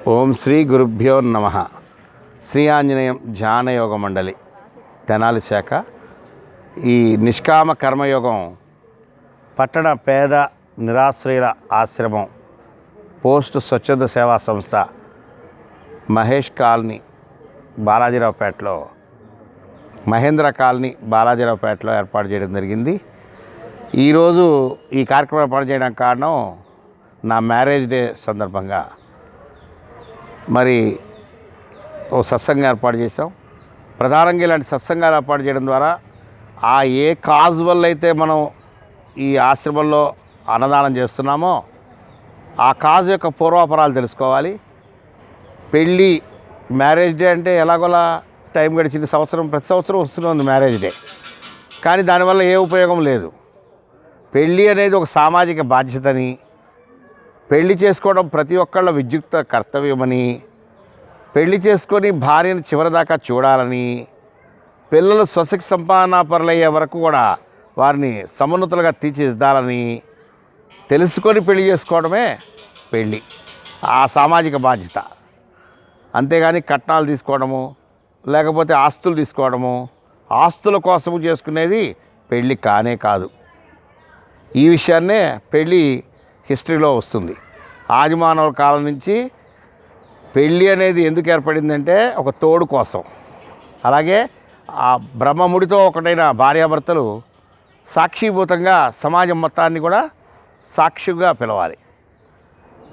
ఓం శ్రీ గురుభ్యో నమః. శ్రీ ఆంజనేయం ధ్యానయోగ మండలి తెనాలి శాఖ. ఈ నిష్కామ కర్మయోగం పట్టణ పేద నిరాశ్రయుల ఆశ్రమం పోస్ట్ స్వచ్ఛంద సేవా సంస్థ మహేష్ కాలనీ బాలాజీరావుపేటలో, మహేంద్ర కాలనీ బాలాజీరావుపేటలో ఏర్పాటు చేయడం జరిగింది. ఈరోజు ఈ కార్యక్రమం ఏర్పాటు చేయడానికి కారణం నా మ్యారేజ్ డే సందర్భంగా మరి ఓ సత్సంగం ఏర్పాటు చేసాం. ప్రధానంగా ఇలాంటి సత్సంగాలు ఏర్పాటు చేయడం ద్వారా ఏ కాజ్ వల్ల అయితే మనం ఈ ఆశ్రమంలో అన్నదానం చేస్తున్నామో ఆ కాజ్ యొక్క పూర్వాపరాలు తెలుసుకోవాలి. పెళ్ళి మ్యారేజ్ డే అంటే ఎలాగోలా టైం గడిచింది, ప్రతి సంవత్సరం వస్తూనే ఉంది మ్యారేజ్ డే, కానీ దానివల్ల ఏ ఉపయోగం లేదు. పెళ్ళి అనేది ఒక సామాజిక బాధ్యతని, పెళ్లి చేసుకోవడం ప్రతి ఒక్కళ్ళ విద్యుక్త కర్తవ్యమని, పెళ్లి చేసుకొని భార్యను చివరిదాకా చూడాలని, పిల్లలు స్వశక్తి సంపాదనా పరులయ్యే వరకు కూడా వారిని సమున్నతులుగా తీర్చిదిద్దాలని తెలుసుకొని పెళ్లి చేసుకోవడమే పెళ్ళి, ఆ సామాజిక బాధ్యత. అంతేగాని కట్నాలు తీసుకోవడము, లేకపోతే ఆస్తులు తీసుకోవడము, ఆస్తుల కోసము చేసుకునేది పెళ్ళి కానే కాదు. ఈ విషయాన్నే పెళ్ళి హిస్టరీలో వస్తుంది. ఆదిమానవుల కాలం నుంచి పెళ్ళి అనేది ఎందుకు ఏర్పడిందంటే ఒక తోడు కోసం. అలాగే ఆ బ్రహ్మముడితో ఒకటైన భార్యాభర్తలు సాక్షిభూతంగా సమాజం మొత్తాన్ని కూడా సాక్షిగా పిలవాలి.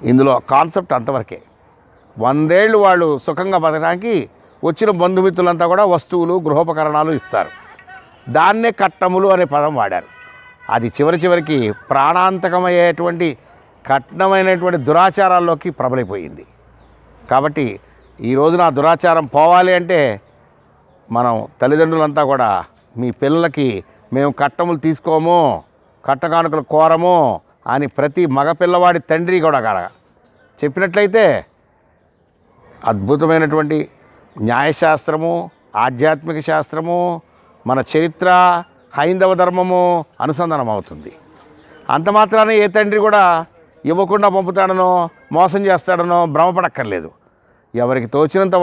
ఇందులో కాన్సెప్ట్ అంతవరకే. 100 ఏళ్ళు వాళ్ళు సుఖంగా బతకడానికి వచ్చిన బంధుమిత్రులంతా కూడా వస్తువులు, గృహోపకరణాలు ఇస్తారు. దాన్నే కట్నములు అనే పదం వాడారు. అది చివరికి ప్రాణాంతకమయ్యేటువంటి కఠినమైనటువంటి దురాచారాల్లోకి ప్రబలిపోయింది. కాబట్టి ఈ రోజున ఆ దురాచారం పోవాలి అంటే మనం తల్లిదండ్రులంతా కూడా మీ పిల్లలకి మేము కట్నములు తీసుకోము, కట్టకానుకలు కోరము అని ప్రతి మగపిల్లవాడి తండ్రి కూడా చెప్పినట్లయితే అద్భుతమైనటువంటి న్యాయశాస్త్రము, ఆధ్యాత్మిక శాస్త్రము, మన చరిత్ర, హైందవ ధర్మము అనుసంధానం అవుతుంది. అంత మాత్రాన ఏ తండ్రి కూడా ఇవ్వకుండా పంపుతాడనో మోసం చేస్తాడనో భ్రమపడక్కర్లేదు. ఎవరికి తోచినంత